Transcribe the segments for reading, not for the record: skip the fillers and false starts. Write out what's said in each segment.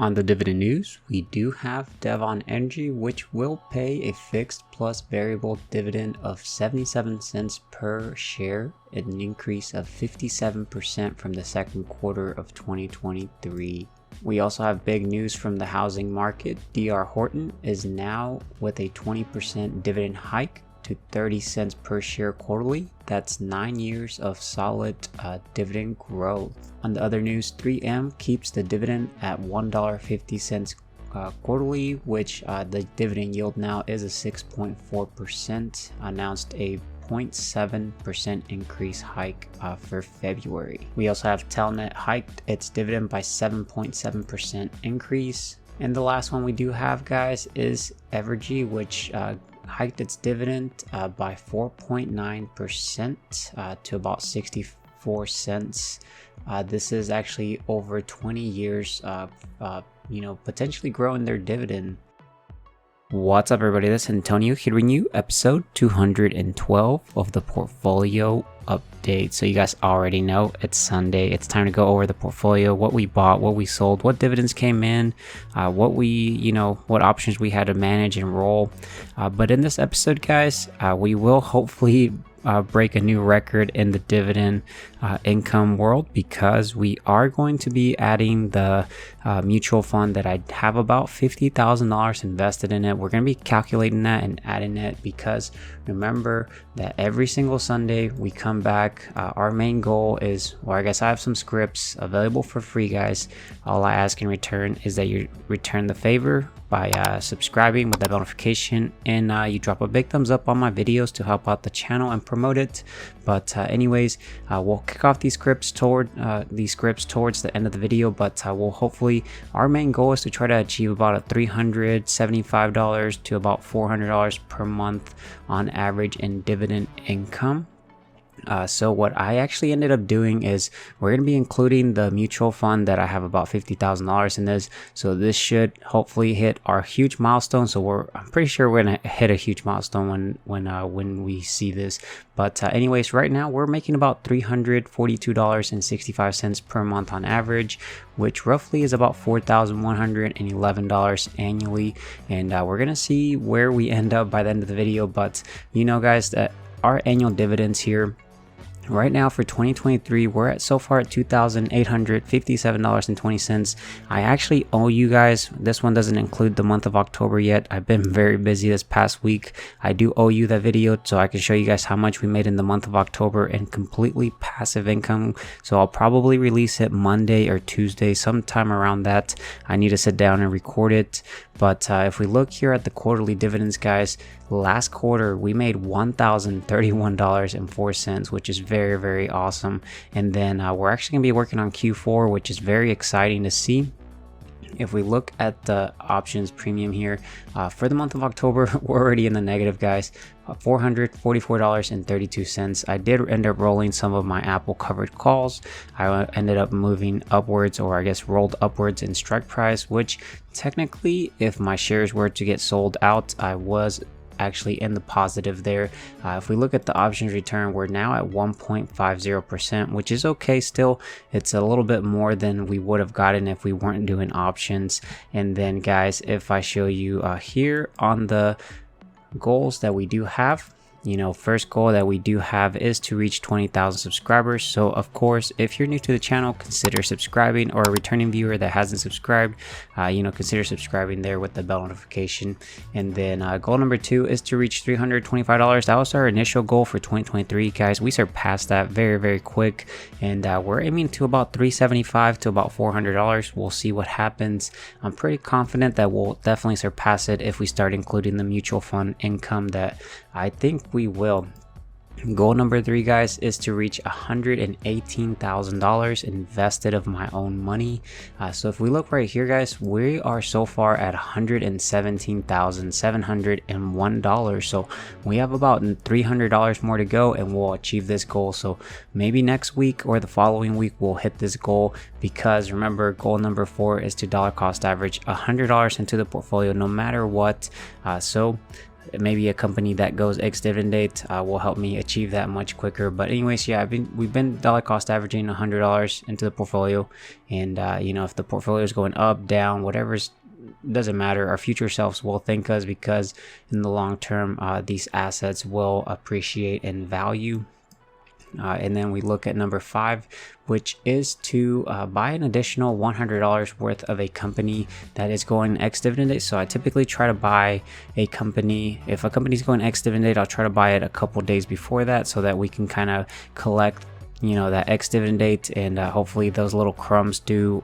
On the dividend news, we do have Devon Energy, which will pay a fixed plus variable dividend of 77 cents per share, an increase of 57% from the second quarter of 2023. We also have big news from the housing market. D.R. Horton is now with a 20% dividend hike to 30 cents per share quarterly. That's 9 years of solid dividend growth. On the other news, 3M keeps the dividend at $1.50 quarterly, which the dividend yield now is a 6.4%, announced a 0.7% increase hike for February. We also have Telnet hiked its dividend by 7.7% increase. And the last one we do have, guys, is Evergy, which hiked its dividend by 4.9% to about 64 cents. This is actually over 20 years potentially growing their dividend. What's up, everybody? This is Antonio here with you, episode 212 of the portfolio update. So you guys already know it's Sunday. It's time to go over the portfolio, what we bought, what we sold, what dividends came in, what options we had to manage and roll. But in this episode, guys, we will hopefully break a new record in the dividend income world, because we are going to be adding the mutual fund that I have about $50,000 invested in it. We're going to be calculating that and adding it, because remember that every single Sunday we come back. Our main goal is, well, I guess I have some scripts available for free, guys. All I ask in return is that you return the favor by subscribing with that notification, and you drop a big thumbs up on my videos to help out the channel and promote it. But anyways, we'll kick off these scripts towards the end of the video, but we'll hopefully, our main goal is to try to achieve about a $375 to about $400 per month on average in dividend income. So what I actually ended up doing is we're going to be including the mutual fund that I have about $50,000 in this. So this should hopefully hit our huge milestone. So I'm pretty sure we're going to hit a huge milestone when we see this. But anyways, right now we're making about $342.65 per month on average, which roughly is about $4,111 annually. And we're going to see where we end up by the end of the video. But you know, guys, that our annual dividends here right now for 2023, we're so far at $2,857.20. I actually owe you guys, this one doesn't include the month of October yet. I've been very busy this past week. I do owe you that video so I can show you guys how much we made in the month of October in completely passive income. So I'll probably release it Monday or Tuesday, sometime around that. I need to sit down and record it. But if we look here at the quarterly dividends, guys, last quarter we made $1,031.04, which is very, very awesome. And then we're actually gonna be working on Q4, which is very exciting to see. If we look at the options premium here for the month of October, we're already in the negative, guys. $444.32. I did end up rolling some of my Apple covered calls. I ended up moving upwards, or I guess rolled upwards in strike price, which technically, if my shares were to get sold out, I was actually in the positive there. If we look at the options return, we're now at 1.50%, which is okay still. It's a little bit more than we would have gotten if we weren't doing options. And then, guys, if I show you here on the goals that we do have, first goal that we do have is to reach 20,000 subscribers. So of course, if you're new to the channel, consider subscribing, or a returning viewer that hasn't subscribed, consider subscribing there with the bell notification. And then goal number 2 is to reach $325. That was our initial goal for 2023, guys. We surpassed that very, very quick, and we're aiming to about $375 to about $400. We'll see what happens. I'm pretty confident that we'll definitely surpass it if we start including the mutual fund income that I think we will. Goal number 3, guys, is to reach $118,000 invested of my own money. So if we look right here, guys, we are so far at $117,701. So we have about $300 more to go, and we'll achieve this goal. So maybe next week or the following week we'll hit this goal, because remember, goal number 4 is to dollar cost average $100 into the portfolio no matter what. So maybe a company that goes ex-dividend date will help me achieve that much quicker. But anyways, yeah, we've been dollar cost averaging $100 into the portfolio, and you know, if the portfolio is going up, down, whatever's, doesn't matter, our future selves will thank us, because in the long term these assets will appreciate in value. And then we look at number 5, which is to buy an additional $100 worth of a company that is going ex-dividend date. So I typically try to buy a company, if a company's going ex-dividend date, I'll try to buy it a couple days before that, so that we can kind of collect, you know, that ex-dividend date, and hopefully those little crumbs do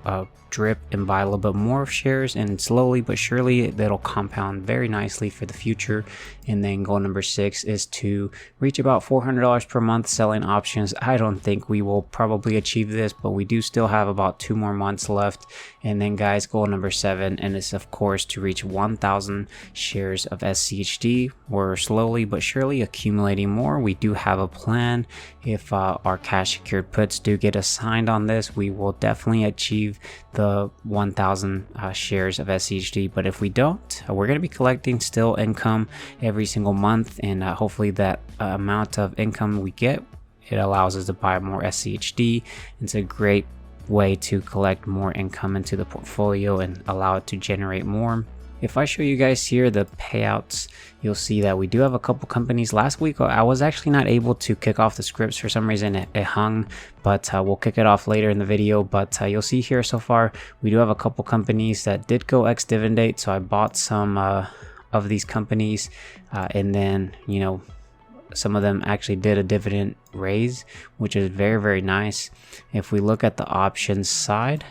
drip and buy a little bit more of shares, and slowly but surely that'll compound very nicely for the future. And then goal number 6 is to reach about $400 per month selling options. I don't think we will probably achieve this, but we do still have about 2 more months left. And then guys, goal number 7, and it's of course to reach 1,000 shares of SCHD. We're slowly but surely accumulating more. We do have a plan. If our cash secured puts do get assigned on this, we will definitely achieve the 1,000 shares of SCHD. But if we don't, we're going to be collecting still income every single month, and hopefully that amount of income we get, it allows us to buy more SCHD. It's a great way to collect more income into the portfolio and allow it to generate more. If I show you guys here the payouts, you'll see that we do have a couple companies. Last week I was actually not able to kick off the scripts for some reason. It hung, but we'll kick it off later in the video. But you'll see here so far we do have a couple companies that did go ex-dividend date, so I bought some of these companies, and then, you know, some of them actually did a dividend raise, which is very, very nice. If we look at the options side,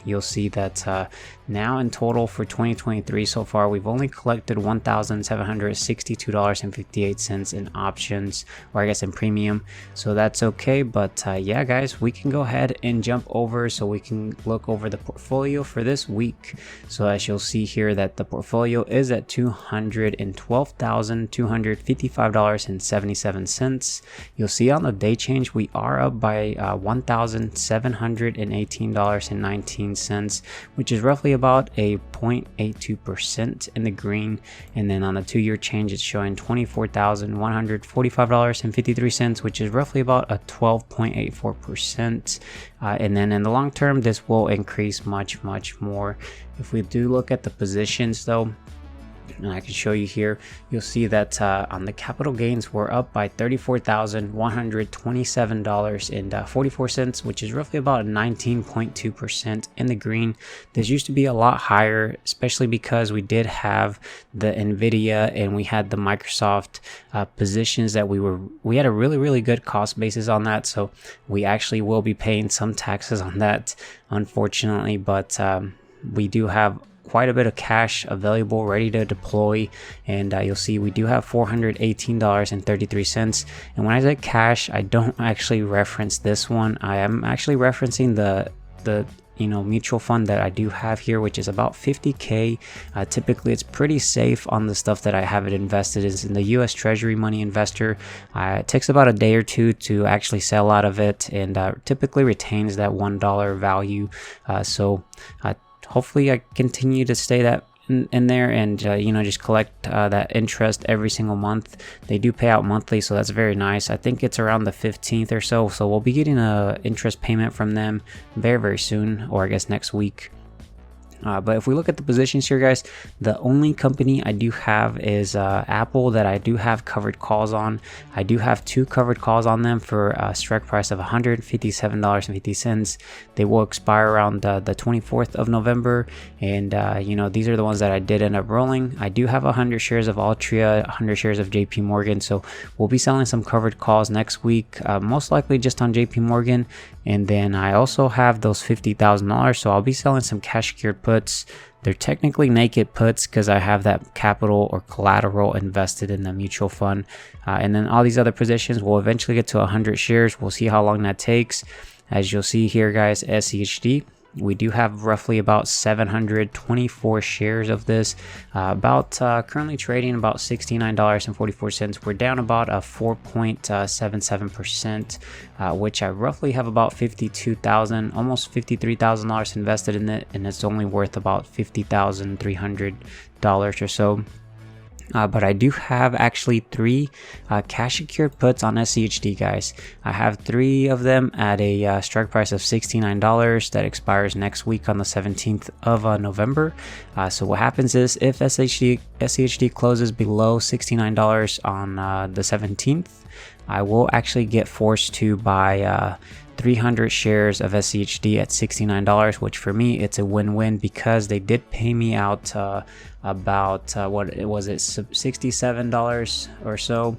you'll see that now in total for 2023 so far, we've only collected $1,762.58 in options, or I guess in premium. So that's okay. But yeah, guys, we can go ahead and jump over so we can look over the portfolio for this week. So as you'll see here that the portfolio is at $212,255.77. You'll see on the day change, we are up by $1,718.19, which is roughly about a 0.82% in the green. And then on the 2-year change, it's showing $24,145.53, which is roughly about a 12.84%. And then in the long term, this will increase much more. If we do look at the positions though, and I can show you here, you'll see that on the capital gains, we're up by $34,127.44, which is roughly about 19.2% in the green. This used to be a lot higher, especially because we did have the Nvidia and we had the Microsoft positions that we had a really good cost basis on that. So we actually will be paying some taxes on that, unfortunately, but we do have quite a bit of cash available ready to deploy, and you'll see we do have $418.33. and when I say cash, I don't actually reference this one. I am actually referencing the mutual fund that I do have here, which is about 50K. Typically it's pretty safe on the stuff that I have it invested in the US Treasury money investor. It takes about a day or two to actually sell out of it, and typically retains that $1 value. So hopefully I continue to stay that in there, and just collect that interest every single month. They do pay out monthly, so that's very nice. I think it's around the 15th or so we'll be getting a interest payment from them very soon, or I guess next week. But if we look at the positions here, guys, the only company I do have is Apple, that I do have covered calls on. I do have 2 covered calls on them for a strike price of $157.50. They will expire around the 24th of November. And, these are the ones that I did end up rolling. I do have 100 shares of Altria, 100 shares of JP Morgan. So we'll be selling some covered calls next week, most likely just on JP Morgan. And then I also have those $50,000, so I'll be selling some cash secured puts. They're technically naked puts because I have that capital or collateral invested in the mutual fund. And then all these other positions will eventually get to 100 shares. We'll see how long that takes. As you'll see here, guys, SCHD, we do have roughly about 724 shares of this, currently trading about $69.44. We're down about a 4.77%, which I roughly have about $52,000, almost $53,000 invested in it, and it's only worth about $50,300 or so. But I do have actually 3 cash secured puts on SCHD, guys. I have 3 of them at a strike price of $69 that expires next week on the 17th of November. So what happens is if SCHD closes below $69 on the 17th, I will actually get forced to buy 300 shares of SCHD at $69, which for me it's a win-win because they did pay me out about what was it, $67 or so,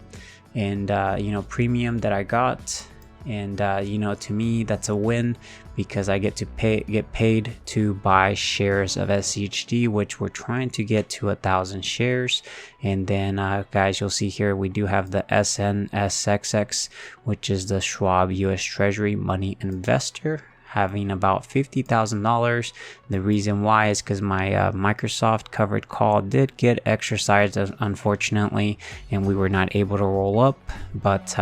and you know, premium that I got, and you know, to me that's a win because I get paid to buy shares of SCHD, which we're trying to get to 1,000 shares. And then guys, you'll see here we do have the SNSXX, which is the Schwab US Treasury Money Investor, having about $50,000. The reason why is because my Microsoft covered call did get exercised, unfortunately, and we were not able to roll up. But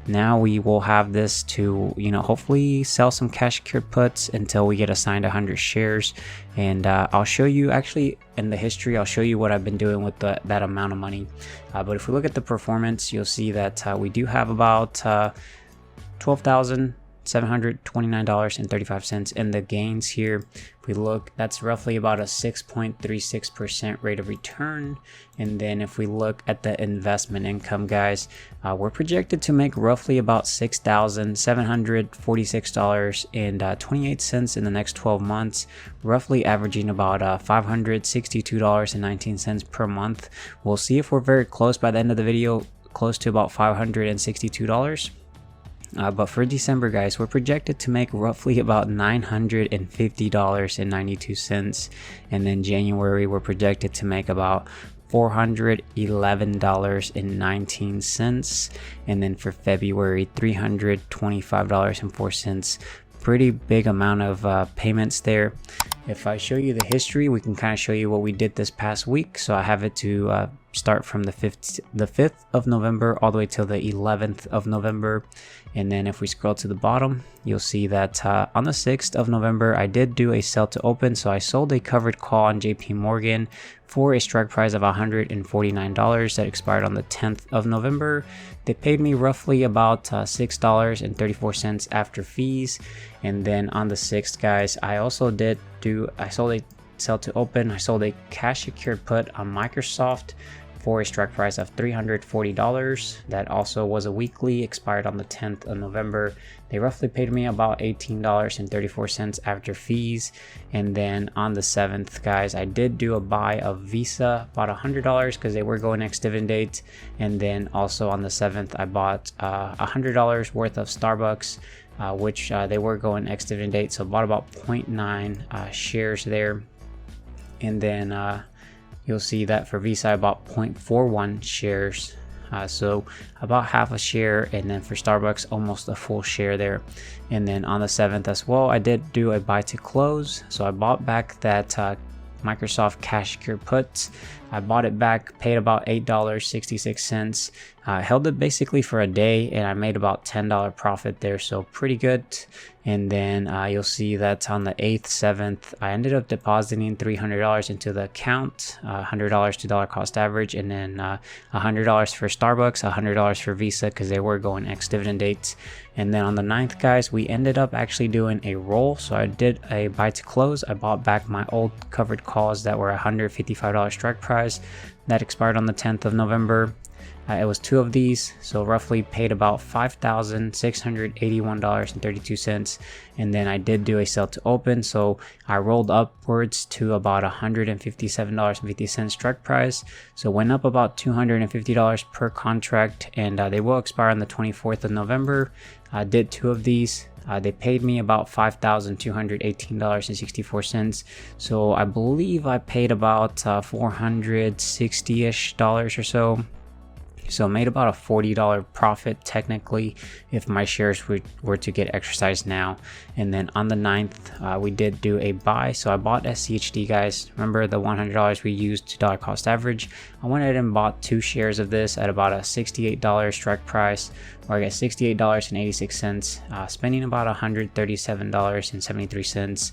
now we will have this to, you know, hopefully sell some cash secured puts until we get assigned 100 shares. And I'll show you actually in the history, I'll show you what I've been doing with that amount of money. But if we look at the performance, you'll see that we do have about $12,729.35 in the gains here. If we look, that's roughly about a 6.36% rate of return. And then if we look at the investment income, guys, we're projected to make roughly about $6,746.28 in the next 12 months, roughly averaging about $562.19 per month. We'll see if we're very close by the end of the video, close to about $562. But for December, guys, we're projected to make roughly about $950.92. And then January, we're projected to make about $411.19. And then for February, $325.04. Pretty big amount of payments there. If I show you the history, we can kind of show you what we did this past week. So I have it to start from the 5th of November all the way till the 11th of November. And then if we scroll to the bottom, you'll see that on the 6th of November, I did do a sell to open. So I sold a covered call on JP Morgan for a strike price of $149 that expired on the 10th of November. They paid me roughly about $6.34 after fees. And then on the 6th, guys, I also I sold a sell to open. I sold a cash secured put on Microsoft for a strike price of $340. That also was a weekly, expired on the 10th of November. They roughly paid me about $18.34 after fees. And then on the 7th, guys, I did do a buy of Visa, bought $100 because they were going next dividend date. And then also on the 7th, I bought $100 worth of Starbucks, which they were going ex dividend date, so bought about 0.9 shares there. And then you'll see that for Visa I bought 0.41 shares, so about half a share. And then for Starbucks almost a full share there. And then on the 7th as well, I did do a buy to close, so I bought back that Microsoft cash secured puts. I bought it back, paid about $8.66, held it basically for a day, and I made about $10 profit there, so pretty good. And then you'll see that on the 8th, 7th, I ended up depositing $300 into the account, $100 to dollar cost average, and then $100 for Starbucks, $100 for Visa because they were going ex dividend dates. And then on the 9th, guys, we ended up actually doing a roll. So I did a buy to close. I bought back my old covered calls that were $155 strike price that expired on the 10th of November. It was 2 of these, so roughly paid about $5,681.32. And then I did do a sell to open, so I rolled upwards to about $157.50 strike price. So went up about $250 per contract, and they will expire on the 24th of November. I did 2 of these. They paid me about $5,218.64. So I believe I paid about $460-ish or so. So made about a $40 profit technically if my shares were to get exercised now. And then on the 9th, we did do a buy. So I bought SCHD, guys. Remember the $100 we used to dollar cost average? I went ahead and bought 2 shares of this at about a $68 strike price. or I guess $68.86, spending about $137.73.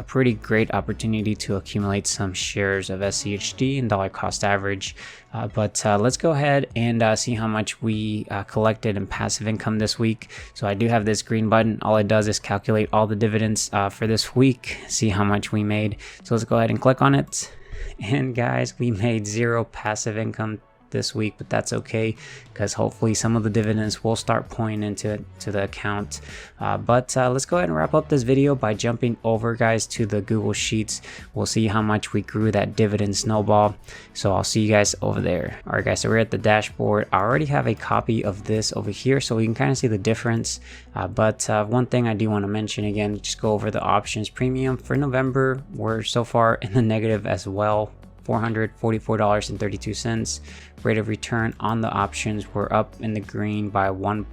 Pretty great opportunity to accumulate some shares of SCHD and dollar cost average. But let's go ahead and see how much we collected in passive income this week. So I do have this green button. All it does is calculate all the dividends for this week, see how much we made. So let's go ahead and click on it. And guys, we made 0 passive income this week, but that's okay, because hopefully some of the dividends will start pouring into the account. But let's go ahead and wrap up this video by jumping over, guys, to the Google Sheets. We'll see how much we grew that dividend snowball. So I'll see you guys over there. All right, guys, so we're at the dashboard. I already have a copy of this over here, so we can kind of see the difference. But one thing I do want to mention again, just go over the options premium for November. We're so far in the negative as well. $444.32. Rate of return on the options, we're up in the green by 1%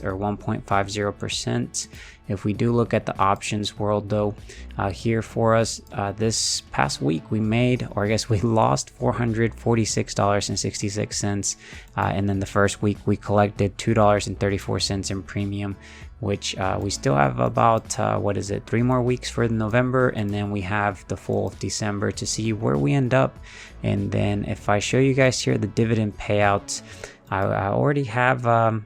or 1.50%. If we do look at the options world though, here for us, this past week we made, or I guess we lost $446.66. And then the first week we collected $2.34 in premium, which we still have about, 3 more weeks for November, and then we have the full of December to see where we end up. And then if I show you guys here the dividend payouts, I already have, well,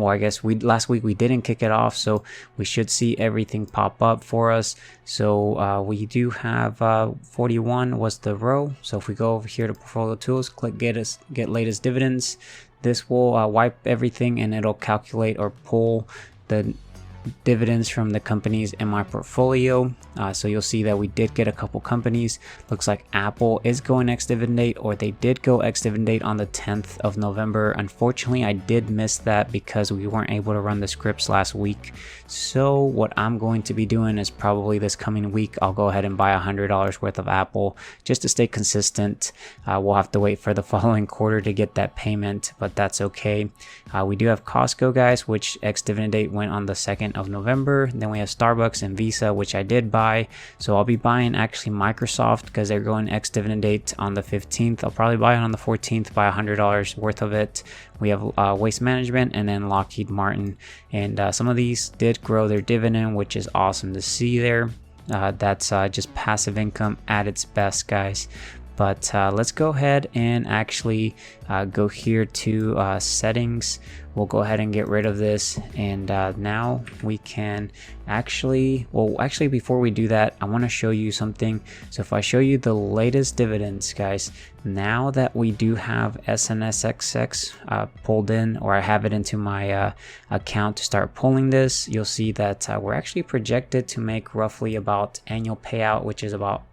I guess last week we didn't kick it off, so we should see everything pop up for us. So we do have 41 was the row. So if we go over here to portfolio tools, click get latest dividends, this will wipe everything and it'll calculate or pull the dividends from the companies in my portfolio. So you'll see that we did get a couple companies. Looks like Apple is going ex-dividend date, or they did go ex-dividend date on the 10th of November. Unfortunately, I did miss that because we weren't able to run the scripts last week. So what I'm going to be doing is probably this coming week, I'll go ahead and buy $100 worth of Apple just to stay consistent. We'll have to wait for the following quarter to get that payment, but that's okay. We do have Costco, guys, which ex-dividend date went on the 2nd of November. Then we have Starbucks and Visa, which I did buy. So I'll be buying actually Microsoft because they're going ex-dividend date on the 15th. I'll probably buy it on the 14th, buy $100 worth of it. We have Waste Management and then Lockheed Martin. And some of these did grow their dividend, which is awesome to see there. That's just passive income at its best, guys. But let's go ahead and actually go here to settings. We'll go ahead and get rid of this, and now we can actually, before we do that, I want to show you something. So if I show you the latest dividends, guys, now that we do have SNSXX pulled in, or I have it into my account to start pulling this, you'll see that we're actually projected to make roughly about annual payout, which is about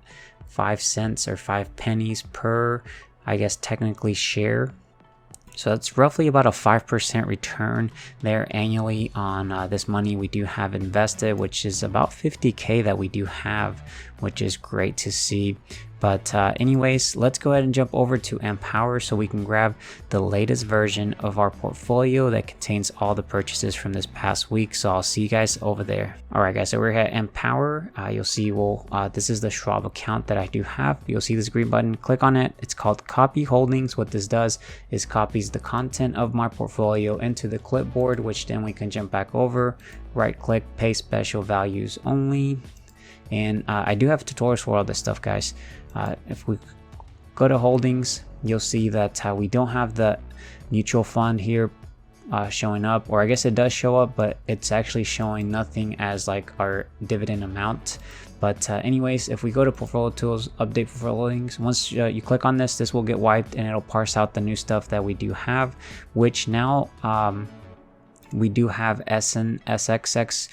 5 cents or 5 pennies per, I guess, technically share. So that's roughly about a 5% return there annually on this money we do have invested, which is about 50K that we do have, which is great to see. But anyways, let's go ahead and jump over to Empower so we can grab the latest version of our portfolio that contains all the purchases from this past week. So I'll see you guys over there. All right, guys, so we're at Empower. You'll see, this is the Schwab account that I do have. You'll see this green button, click on it. It's called Copy Holdings. What this does is copies the content of my portfolio into the clipboard, which then we can jump back over, right click, paste special values only. And I do have tutorials for all this stuff, guys. If we go to holdings, you'll see that we don't have the mutual fund here showing up, or I guess it does show up, but it's actually showing nothing as like our dividend amount. But anyways, if we go to portfolio tools, update portfolio holdings, once you click on this, this will get wiped and it'll parse out the new stuff that we do have, which now we do have SNSXX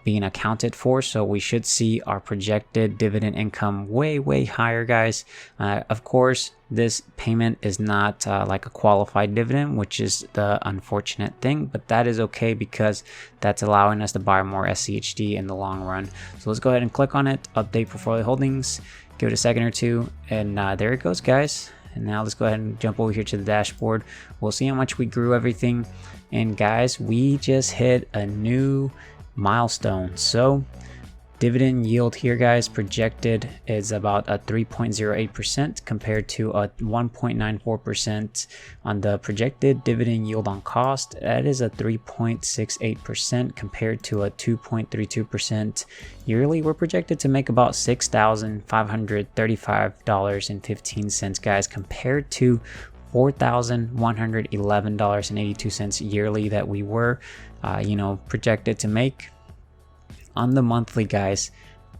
being accounted for, so we should see our projected dividend income way higher, guys. Of course, this payment is not like a qualified dividend, which is the unfortunate thing, but that is okay because that's allowing us to buy more SCHD in the long run. So let's go ahead and click on it, update portfolio holdings, give it a second or two, and there it goes, guys. And now let's go ahead and jump over here to the dashboard. We'll see how much we grew everything. And guys, we just hit a new milestone. So Dividend yield here, guys, projected is about a 3.08% compared to a 1.94% on the projected dividend yield on cost. That is a 3.68% compared to a 2.32%. Yearly, we're projected to make about $6,535.15, guys, compared to $4,111.82 yearly that we were, projected to make. On the monthly, guys,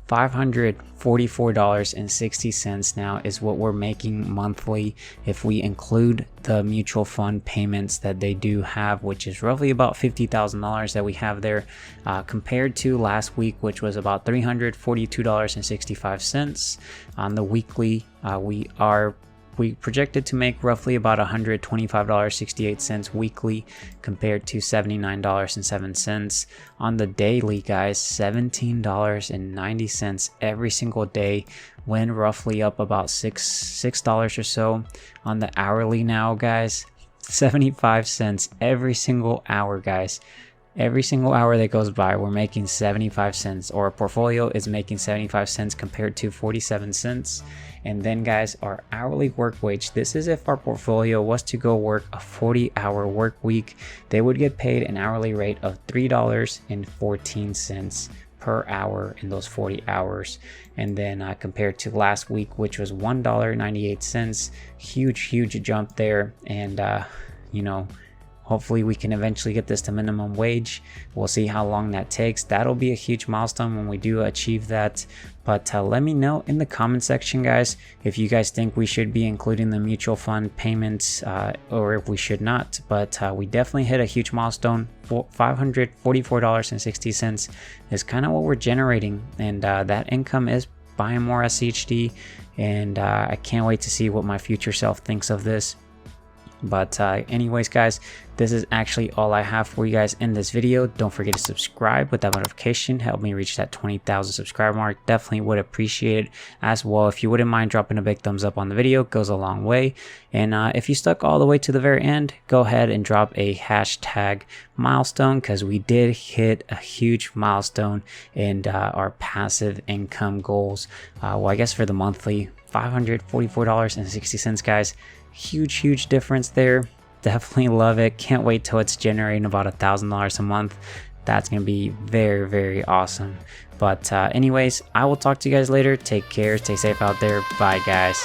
$544.60 now is what we're making monthly if we include the mutual fund payments that they do have, which is roughly about $50,000 that we have there, compared to last week, which was about $342.65. On the weekly, we projected to make roughly about $125.68 weekly compared to $79.07. On the daily, guys, $17.90 every single day, when roughly up about $6 or so. On the hourly now, guys, 75 cents every single hour, guys. Every single hour that goes by, we're making 75 cents, or a portfolio is making 75 cents compared to 47 cents. And then, guys, our hourly work wage, this is if our portfolio was to go work a 40-hour work week, they would get paid an hourly rate of $3.14 per hour in those 40 hours. And then compared to last week, which was $1.98, huge jump there. And hopefully we can eventually get this to minimum wage. We'll see how long that takes. That'll be a huge milestone when we do achieve that. But let me know in the comment section, guys, if you guys think we should be including the mutual fund payments or if we should not. But we definitely hit a huge milestone. $544.60 is kind of what we're generating. And that income is buying more SCHD. And I can't wait to see what my future self thinks of this. But anyways, guys, this is actually all I have for you guys in this video. Don't forget to subscribe with that notification. Help me reach that 20,000 subscriber mark. Definitely would appreciate it as well. If you wouldn't mind dropping a big thumbs up on the video, it goes a long way. And if you stuck all the way to the very end, go ahead and drop a hashtag milestone, because we did hit a huge milestone in our passive income goals. Well, I guess for the monthly, $544.60, guys. Huge difference there. Definitely love it. Can't wait till it's generating about $1,000 a month. That's gonna be very awesome. But anyways, I will talk to you guys later. Take care, stay safe out there. Bye, guys.